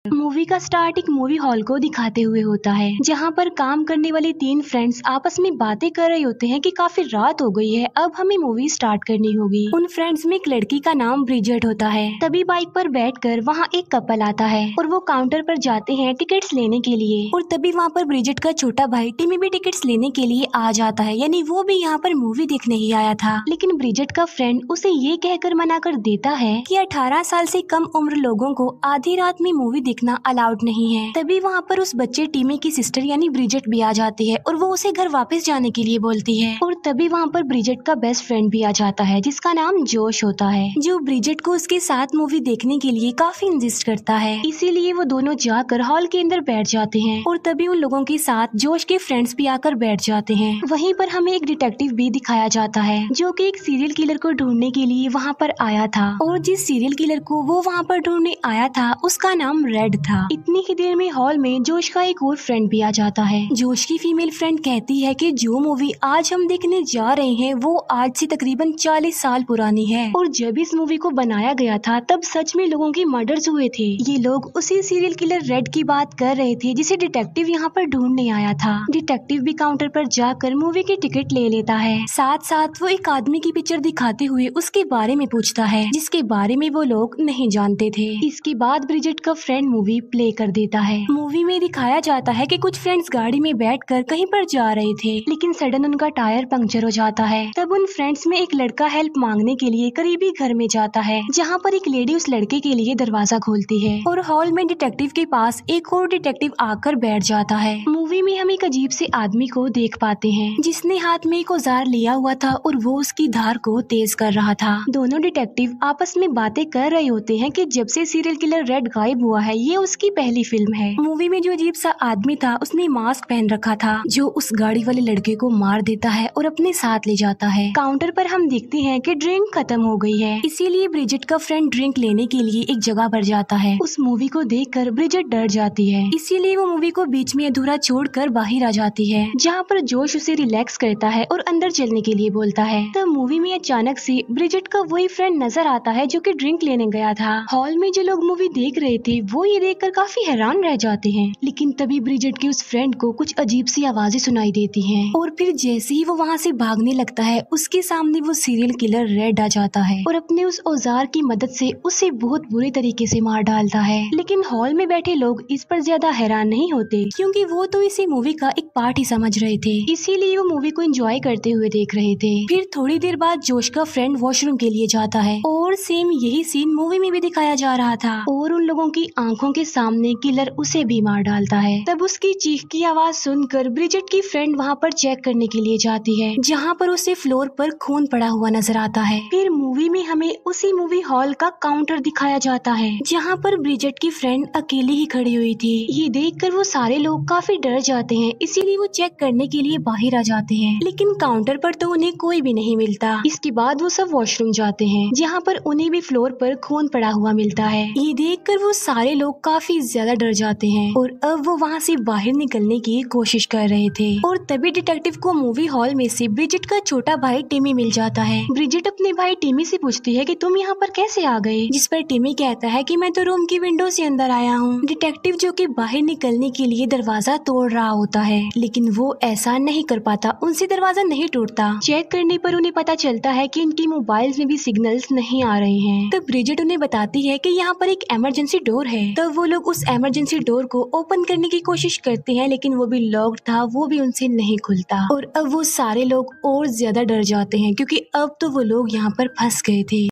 Movie का start एक movie hall को दिखाते हुए होता है, जहाँ पर काम करने वाले तीन फ्रेंड्स आपस में बातें कर रहे होते हैं कि काफी रात हो गई है, अब हमें मूवी स्टार्ट करनी होगी। उन फ्रेंड्स में एक लड़की का नाम ब्रिजेट होता है। तभी बाइक पर बैठकर वहाँ एक कपल आता है और वो काउंटर पर जाते हैं टिकट्स लेने के लिए। और तभी वहाँ पर ब्रिजेट का छोटा भाई टिमी भी टिकट्स लेने के लिए आ जाता है, यानी वो भी यहाँ पर मूवी देखने ही आया था। लेकिन ब्रिजेट का फ्रेंड उसे ये कहकर मना कर देता है कि 18 साल से कम उम्र लोगों को आधी रात में मूवी देखना अलाउड नहीं है। तभी वहाँ पर उस बच्चे टीमी की सिस्टर यानी ब्रिजेट भी आ जाती है और वो उसे घर वापस जाने के लिए बोलती है। और तभी वहाँ पर ब्रिजेट का बेस्ट फ्रेंड भी आ जाता है, जिसका नाम जोश होता है, जो ब्रिजेट को उसके साथ मूवी देखने के लिए काफी इंसिस्ट करता है। इसीलिए वो दोनों जाकर हॉल के अंदर बैठ जाते हैं और तभी उन लोगों के साथ जोश के फ्रेंड्स भी आकर बैठ जाते हैं। वहीं पर हमें एक डिटेक्टिव भी दिखाया जाता है, जो कि एक सीरियल किलर को ढूंढने के लिए वहाँ पर आया था। और जिस सीरियल किलर को वो वहाँ पर ढूंढने आया था उसका नाम रेड था। इतनी ही देर में हॉल में जोश का एक और फ्रेंड भी आ जाता है। जोश की फीमेल फ्रेंड कहती है कि जो मूवी आज हम देखने जा रहे हैं वो आज से तकरीबन 40 साल पुरानी है, और जब इस मूवी को बनाया गया था तब सच में लोगों के मर्डर्स हुए थे। ये लोग उसी सीरियल किलर रेड की बात कर रहे थे जिसे डिटेक्टिव यहाँ पर ढूंढने आया था। डिटेक्टिव भी काउंटर पर जाकर मूवी की टिकट ले लेता है। साथ साथ वो एक आदमी की पिक्चर दिखाते हुए उसके बारे में पूछता है, जिसके बारे में वो लोग नहीं जानते थे। इसके बाद ब्रिजेट का फ्रेंड मूवी प्ले कर देता है। मूवी में दिखाया जाता है कि कुछ फ्रेंड्स गाड़ी में बैठकर कहीं पर जा रहे थे, लेकिन सडन उनका टायर पंक्चर हो जाता है। तब उन फ्रेंड्स में एक लड़का हेल्प मांगने के लिए करीबी घर में जाता है, जहाँ पर एक लेडी उस लड़के के लिए दरवाजा खोलती है और हॉल में डिटेक्टिव के पास एक और डिटेक्टिव आकर बैठ जाता है। मूवी में हम एक अजीब से आदमी को देख पाते हैं, जिसने हाथ में एक औजार लिया हुआ था और वो उसकी धार को तेज कर रहा था। दोनों डिटेक्टिव आपस में बातें कर रहे होते हैं कि जब से सीरियल किलर रेड गायब हुआ है ये उसकी पहली फिल्म है। मूवी में जो अजीब सा आदमी था उसने मास्क पहन रखा था, जो उस गाड़ी वाले लड़के को मार देता है और अपने साथ ले जाता है। काउंटर पर हम देखते हैं कि ड्रिंक खत्म हो गई है, इसीलिए ब्रिजेट का फ्रेंड ड्रिंक लेने के लिए एक जगह पर जाता है। उस मूवी को देखकर ब्रिजेट डर जाती है, इसीलिए वो मूवी को बीच में अधूरा छोड़कर बाहर आ जाती है, जहाँ पर जोश उसे रिलैक्स करता है और अंदर चलने के लिए बोलता है। तब मूवी में अचानक से ब्रिजेट का वही फ्रेंड नजर आता है जो कि ड्रिंक लेने गया था। हॉल में जो लोग मूवी देख रहे थे वो ये देखकर काफी हैरान रह जाते हैं, लेकिन तभी ब्रिजेट के उस फ्रेंड को कुछ अजीब सी आवाजें सुनाई देती हैं और फिर जैसे ही वो वहाँ से भागने लगता है उसके सामने वो सीरियल किलर रेड आ जाता है और अपने उस औजार की मदद से उसे बहुत बुरे तरीके से मार डालता है। लेकिन हॉल में बैठे लोग इस पर ज्यादा हैरान नहीं होते, क्योंकि वो तो इसे मूवी का एक पार्ट ही समझ रहे थे, इसीलिए वो मूवी को एंजॉय करते हुए देख रहे थे। फिर थोड़ी देर बाद जोश का फ्रेंड वॉशरूम के लिए जाता है और सेम यही सीन मूवी में भी दिखाया जा रहा था, और उन लोगों की आंखों के सामने किलर उसे भी मार डालता है। तब उसकी चीख की आवाज सुनकर ब्रिजेट की फ्रेंड वहाँ पर चेक करने के लिए जाती है, जहाँ पर उसे फ्लोर पर खून पड़ा हुआ नजर आता है। फिर मूवी में हमें उसी मूवी हॉल का काउंटर दिखाया जाता है, जहाँ पर ब्रिजेट की फ्रेंड अकेली ही खड़ी हुई थी। ये देखकर वो सारे लोग काफी डर जाते हैं, इसीलिए वो चेक करने के लिए बाहर आ जाते हैं, लेकिन काउंटर पर तो उन्हें कोई भी नहीं मिलता। इसके बाद वो सब वॉशरूम जाते हैं, जहाँ पर उन्हें भी फ्लोर पर खून पड़ा हुआ मिलता है। ये देखकर वो सारे लोग काफी ज्यादा डर जाते हैं और अब वो वहाँ से बाहर निकलने की कोशिश कर रहे थे। और तभी डिटेक्टिव को मूवी हॉल में से ब्रिजेट का छोटा भाई टिमी मिल जाता है। ब्रिजेट अपने भाई टिमी से पूछती है कि तुम यहाँ पर कैसे आ गए, जिस पर टिमी कहता है कि मैं तो रूम की विंडो से अंदर आया हूँ। डिटेक्टिव जो कि बाहर निकलने के लिए दरवाजा तोड़ रहा होता है, लेकिन वो ऐसा नहीं कर पाता, उनसे दरवाजा नहीं टूटता। चेक करने पर उन्हें पता चलता है कि इनकी मोबाइल्स में भी सिग्नल्स नहीं आ रहे हैं। तब ब्रिजेट उन्हें बताती है कि यहाँ पर एक इमरजेंसी डोर है। तब वो लोग उस इमरजेंसी डोर को ओपन करने की कोशिश करते हैं, लेकिन वो भी लॉक्ड था, वो भी उनसे नहीं खुलता। और अब वो सारे लोग और ज्यादा डर जाते हैं, क्योंकि अब तो वो लोग यहाँ पर फंस गए थे।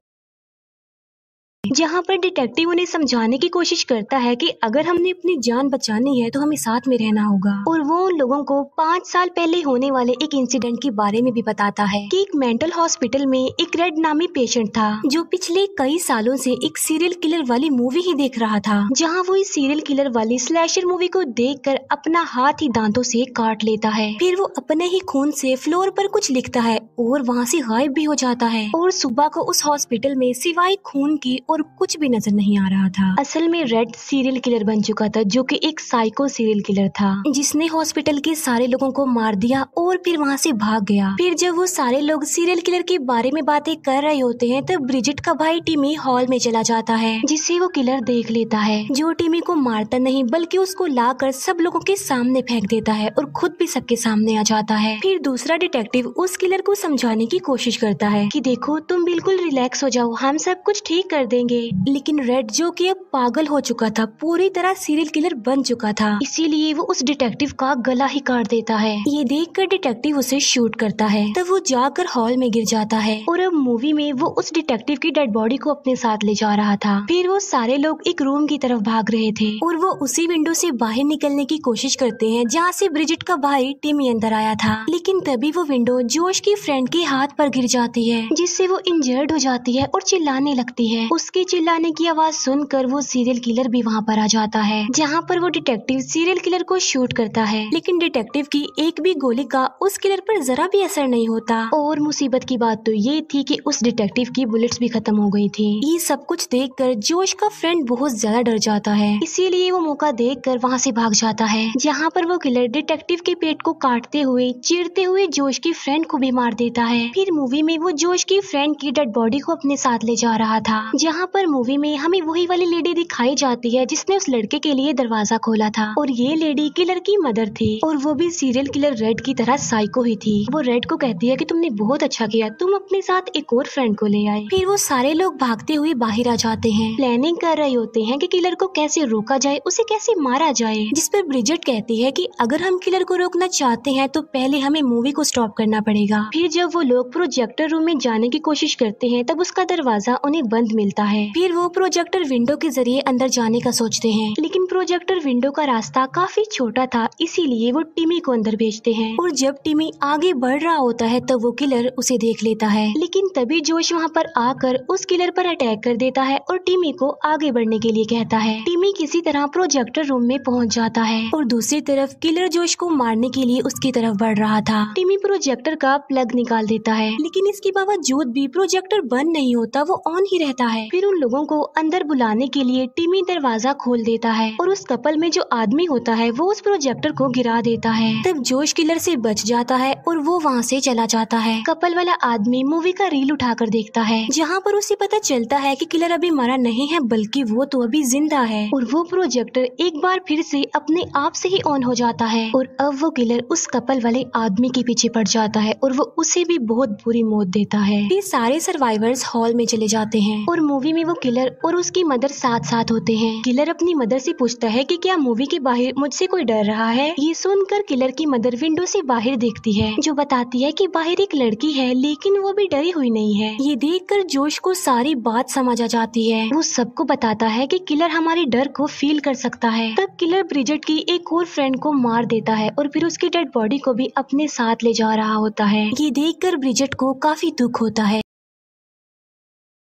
जहाँ पर डिटेक्टिव उन्हें समझाने की कोशिश करता है कि अगर हमने अपनी जान बचानी है तो हमें साथ में रहना होगा, और वो उन लोगों को 5 साल पहले होने वाले एक इंसिडेंट के बारे में भी बताता है कि एक मेंटल हॉस्पिटल में एक रेड नामी पेशेंट था, जो पिछले कई सालों से एक सीरियल किलर वाली मूवी ही देख रहा था, जहाँ वो इस सीरियल किलर वाली स्लैशर मूवी को देखकर अपना हाथ ही दांतों से काट लेता है। फिर वो अपने ही खून से फ्लोर पर कुछ लिखता है और वहाँ से गायब भी हो जाता है। और सुबह को उस हॉस्पिटल में सिवाय खून की और कुछ भी नजर नहीं आ रहा था। असल में रेड सीरियल किलर बन चुका था, जो कि एक साइको सीरियल किलर था, जिसने हॉस्पिटल के सारे लोगों को मार दिया और फिर वहाँ से भाग गया। फिर जब वो सारे लोग सीरियल किलर के बारे में बातें कर रहे होते हैं तब ब्रिजिट का भाई टिमी हॉल में चला जाता है, जिसे वो किलर देख लेता है, जो टिमी को मारता नहीं बल्कि उसको लाकर सब लोगों के सामने फेंक देता है और खुद भी सबके सामने आ जाता है। फिर दूसरा डिटेक्टिव उस किलर को समझाने की कोशिश करता है कि देखो तुम बिल्कुल रिलैक्स हो जाओ, हम सब कुछ ठीक कर देंगे। लेकिन रेड, जो कि अब पागल हो चुका था, पूरी तरह सीरियल किलर बन चुका था, इसीलिए वो उस डिटेक्टिव का गला ही काट देता है। ये देखकर डिटेक्टिव उसे शूट करता है, तब वो जाकर हॉल में गिर जाता है और अब मूवी में वो उस डिटेक्टिव की डेड बॉडी को अपने साथ ले जा रहा था। फिर वो सारे लोग एक रूम की तरफ भाग रहे थे और वो उसी विंडो से बाहर निकलने की कोशिश करते हैं जहाँ से ब्रिजिट का भाई टिमी अंदर आया था। लेकिन तभी वो विंडो जोश की फ्रेंड के हाथ पर गिर जाती है, जिससे वो इंजर्ड हो जाती है और चिल्लाने लगती है। उसके चिल्लाने की आवाज सुनकर वो सीरियल किलर भी वहाँ पर आ जाता है, जहाँ पर वो डिटेक्टिव सीरियल किलर को शूट करता है। लेकिन डिटेक्टिव की एक भी गोली का उस किलर पर जरा भी असर नहीं होता और मुसीबत की बात तो ये थी कि उस डिटेक्टिव की बुलेट्स भी खत्म हो गई थी। ये सब कुछ देखकर जोश का फ्रेंड बहुत ज्यादा डर जाता है, इसीलिए वो मौका देखकर वहाँ से भाग जाता है, जहाँ पर वो किलर डिटेक्टिव के पेट को काटते हुए चीरते हुए जोश की फ्रेंड को भी मार देता है। फिर मूवी में वो जोश की फ्रेंड की डेड बॉडी को अपने साथ ले जा रहा था, जहाँ पर मूवी में हमें वही वाली लेडी दिखाई जाती है जिसने उस लड़के के लिए दरवाजा खोला था, और ये लेडी किलर की मदर थी और वो भी सीरियल किलर रेड की तरह साइको ही थी। वो रेड को कहती है कि तुमने बहुत अच्छा किया, तुम अपने साथ एक और फ्रेंड को ले आए। फिर वो सारे लोग भागते हुए बाहर आ जाते हैं, प्लानिंग कर रहे होते हैं कि किलर को कैसे रोका जाए, उसे कैसे मारा जाए। जिस पर ब्रिजिट कहती है कि अगर हम किलर को रोकना चाहते हैं तो पहले हमें मूवी को स्टॉप करना पड़ेगा। फिर जब वो लोग प्रोजेक्टर रूम में जाने की कोशिश करते हैं तब उसका दरवाजा उन्हें बंद मिलता है। फिर वो प्रोजेक्टर विंडो के जरिए अंदर जाने का सोचते हैं, लेकिन प्रोजेक्टर विंडो का रास्ता काफी छोटा था, इसीलिए वो टिमी को अंदर भेजते हैं। और जब टिमी आगे बढ़ रहा होता है तब वो किलर उसे देख लेता है, लेकिन तभी जोश वहाँ पर आकर उस किलर पर अटैक कर देता है और टिमी को आगे बढ़ने के लिए कहता है। टिमी किसी तरह प्रोजेक्टर रूम में पहुँच जाता है और दूसरी तरफ किलर जोश को मारने के लिए उसकी तरफ बढ़ रहा था। टिमी प्रोजेक्टर का प्लग निकाल देता है, लेकिन इसके बावजूद भी प्रोजेक्टर बंद नहीं होता, वो ऑन ही रहता है। फिर उन लोगों को अंदर बुलाने के लिए टिमी दरवाजा खोल देता है और उस कपल में जो आदमी होता है वो उस प्रोजेक्टर को गिरा देता है। तब जोश किलर से बच जाता है और वो वहाँ से चला जाता है। कपल वाला आदमी मूवी का रील उठाकर देखता है, जहाँ पर उसे पता चलता है कि किलर अभी मरा नहीं है बल्कि वो तो अभी जिंदा है, और वो प्रोजेक्टर एक बार फिर से अपने आप से ही ऑन हो जाता है और अब वो किलर उस कपल वाले आदमी के पीछे पड़ जाता है और वो उसे भी बहुत बुरी मौत देता है। फिर सारे सर्वाइवर्स हॉल में चले जाते हैं और मूवी में वो किलर और उसकी मदर साथ साथ होते हैं। किलर अपनी मदर से पूछता है कि क्या मूवी के बाहर मुझसे कोई डर रहा है। ये सुनकर किलर की मदर विंडो से बाहर देखती है, जो बताती है कि बाहर एक लड़की है लेकिन वो भी डरी हुई नहीं है। ये देखकर जोश को सारी बात समझ आ जाती है। वो सबको बताता है कि किलर हमारे डर को फील कर सकता है। तब किलर ब्रिजिट की एक और फ्रेंड को मार देता है और फिर उसकी डेड बॉडी को भी अपने साथ ले जा रहा होता है। ये देखकर ब्रिजिट को काफी दुख होता है।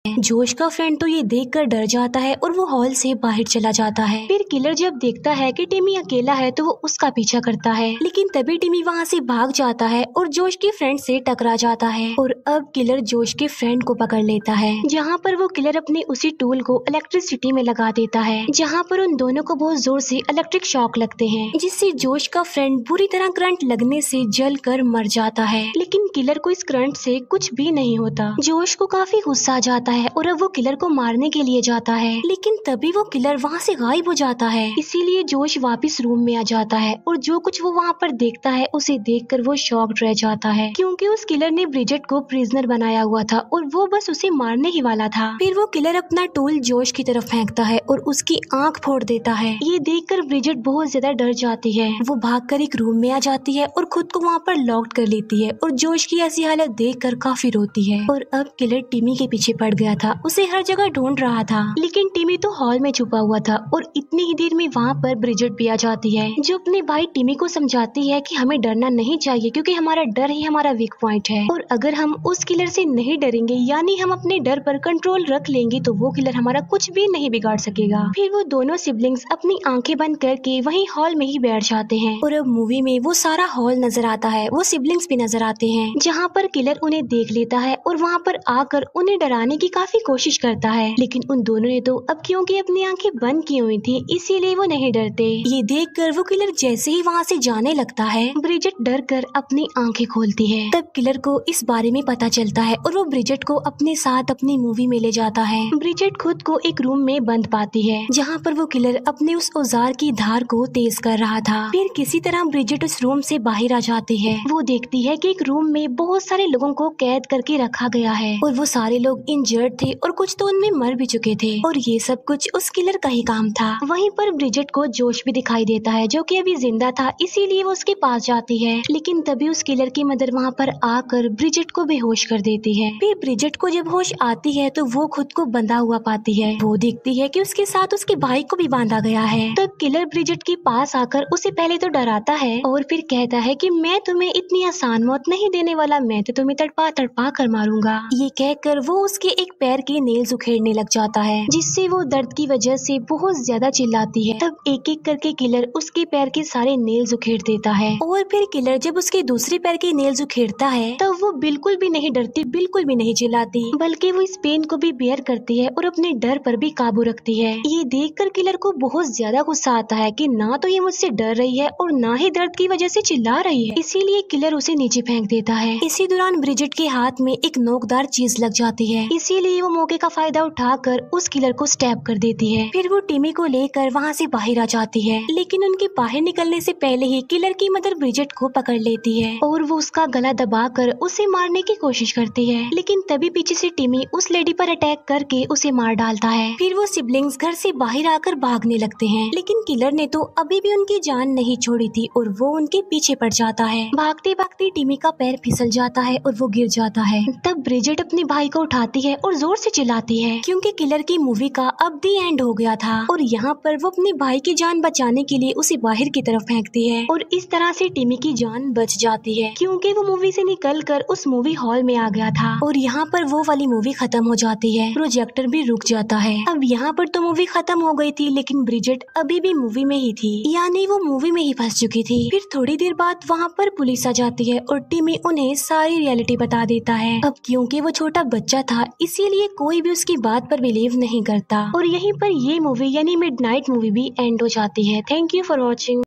जोश का फ्रेंड तो ये देखकर डर जाता है और वो हॉल से बाहर चला जाता है। फिर किलर जब देखता है कि टिमी अकेला है तो वो उसका पीछा करता है, लेकिन तभी टिमी वहाँ से भाग जाता है और जोश के फ्रेंड से टकरा जाता है और अब किलर जोश के फ्रेंड को पकड़ लेता है, जहाँ पर वो किलर अपने उसी टूल को इलेक्ट्रिसिटी में लगा देता है, जहाँ पर उन दोनों को बहुत जोर से इलेक्ट्रिक शॉक लगते हैं, जिससे जोश का फ्रेंड बुरी तरह करंट लगने से जल कर मर जाता है। लेकिन किलर को इस करंट से कुछ भी नहीं होता। जोश को काफी गुस्सा आ जाता है और अब वो किलर को मारने के लिए जाता है, लेकिन तभी वो किलर वहाँ से गायब हो जाता है। इसीलिए जोश वापस रूम में आ जाता है और जो कुछ वो वहाँ पर देखता है उसे देखकर वो शॉक्ड रह जाता है, क्योंकि उस किलर ने ब्रिजिट को प्रिजनर बनाया हुआ था और वो बस उसे मारने ही वाला था। फिर वो किलर अपना टूल जोश की तरफ फेंकता है और उसकी आंख फोड़ देता है। ये देखकर ब्रिजिट बहुत ज्यादा डर जाती है। वो भागकर एक रूम में आ जाती है और खुद को वहाँ पर लॉक कर लेती है और जोश की ऐसी हालत देखकर काफी रोती है। और अब किलर टिमी के पीछे पड़ गया था, उसे हर जगह ढूंढ रहा था, लेकिन टिमी तो हॉल में छुपा हुआ था और इतनी ही देर में वहाँ पर ब्रिजिट भी आ जाती है, जो अपने भाई टिमी को समझाती है कि हमें डरना नहीं चाहिए क्योंकि हमारा डर ही हमारा वीक पॉइंट है, और अगर हम उस किलर से नहीं डरेंगे यानी हम अपने डर पर कंट्रोल रख लेंगे तो वो किलर हमारा कुछ भी नहीं बिगाड़ सकेगा। फिर वो दोनों सिबलिंग्स अपनी आंखें बंद करके वहीं हॉल में ही बैठ जाते हैं और अब मूवी में वो सारा हॉल नजर आता है, वो सिबलिंग्स भी नजर आते हैं, जहाँ पर किलर उन्हें देख लेता है और वहाँ पर आकर उन्हें डराने की काफी कोशिश करता है, लेकिन उन दोनों ने तो अब क्योंकि अपनी आंखें बंद की हुई थी इसीलिए वो नहीं डरते। ये देखकर वो किलर जैसे ही वहाँ से जाने लगता है, ब्रिजेट डर कर अपनी आंखें खोलती है। तब किलर को इस बारे में पता चलता है और वो ब्रिजेट को अपने साथ अपनी मूवी में ले जाता है। ब्रिजेट खुद को एक रूम में बंद पाती है जहाँ पर वो किलर अपने उस औजार की धार को तेज कर रहा था। फिर किसी तरह ब्रिजेट उस रूम से बाहर आ जाती है। वो देखती है कि एक रूम में बहुत सारे लोगों को कैद करके रखा गया है और वो सारे लोग इंजर्ड थे और कुछ तो उनमें मर भी चुके थे और ये सब कुछ उस किलर का ही काम था। वहीं पर ब्रिजेट को जोश भी दिखाई देता है जो कि अभी जिंदा था, इसीलिए वो उसके पास जाती है। लेकिन तभी उस किलर की मदर वहाँ पर आकर ब्रिजेट को बेहोश कर देती है। फिर ब्रिजेट को जब होश आती है तो वो खुद को बंधा हुआ पाती है। वो देखती है कि उसके साथ उसके भाई को भी बांधा गया है। तब किलर ब्रिजेट के पास आकर उसे पहले तो डराता है और फिर कहता है कि मैं तुम्हें इतनी आसान मौत नहीं देने वाला, मैं तो तुम्हें तड़पा तड़पा कर मारूंगा। ये कहकर वो उसके एक पैर के नेल्स उखेड़ने लग जाता है, जिससे वो दर्द की वजह से बहुत ज्यादा चिल्लाती है। तब एक एक करके किलर उसके पैर के सारे नेल्स उखेड़ देता है और फिर किलर जब उसके दूसरे पैर के नेल्स उखेड़ता है तब वो बिल्कुल भी नहीं डरती, बिल्कुल भी नहीं चिल्लाती, बल्कि वो इस पेन को भी बेयर करती है और अपने डर पर भी काबू रखती है। ये देखकर किलर को बहुत ज्यादा गुस्सा आता है कि ना तो ये मुझसे डर रही है और ना ही दर्द की वजह से चिल्ला रही है, इसीलिए किलर उसे नीचे फेंक देता है। इसी दौरान ब्रिजेट के हाथ में एक नोकदार चीज लग जाती है, इसीलिए वो मौके का फायदा उठाकर उस किलर को स्टैब कर देती है। फिर वो टिमी को लेकर वहाँ से बाहर आ जाती है, लेकिन उनके बाहर निकलने से पहले ही किलर की मदर ब्रिजेट को पकड़ लेती है और वो उसका गला दबाकर उसे मारने की कोशिश करती है। लेकिन तभी पीछे से टिमी उस लेडी पर अटैक करके उसे मार डालता है। फिर वो सिबलिंग्स घर से बाहर आकर भागने लगते हैं, लेकिन किलर ने तो अभी भी उनकी जान नहीं छोड़ी थी और वो उनके पीछे पड़ जाता है। भागते भागते टिमी का पैर फिसल जाता है और वो गिर जाता है। तब ब्रिजेट अपने भाई को उठाती है और जोर से चिल्लाती है क्योंकि किलर की मूवी का अब दी एंड हो गया था और यहाँ पर वो अपने भाई की जान बचाने के लिए उसे बाहर की तरफ फेंकती है और इस तरह से टिमी की जान बच जाती है क्योंकि वो मूवी से निकलकर उस मूवी हॉल में आ गया था। और यहाँ पर वो वाली मूवी खत्म हो जाती है, प्रोजेक्टर भी रुक जाता है। अब यहाँ पर तो मूवी खत्म हो गई थी, लेकिन ब्रिजेट अभी भी मूवी में ही थी, यानी वो मूवी में ही फंस चुकी थी। फिर थोड़ी देर बाद वहाँ पर पुलिस आ जाती है और टिमी उन्हें सारी रियलिटी बता देता है। अब क्योंकि वो छोटा बच्चा था इसीलिए कोई भी उसकी बात पर बिलीव नहीं करता और यहीं पर ये मूवी यानी मिडनाइट मूवी भी एंड हो जाती है। Thank you for watching.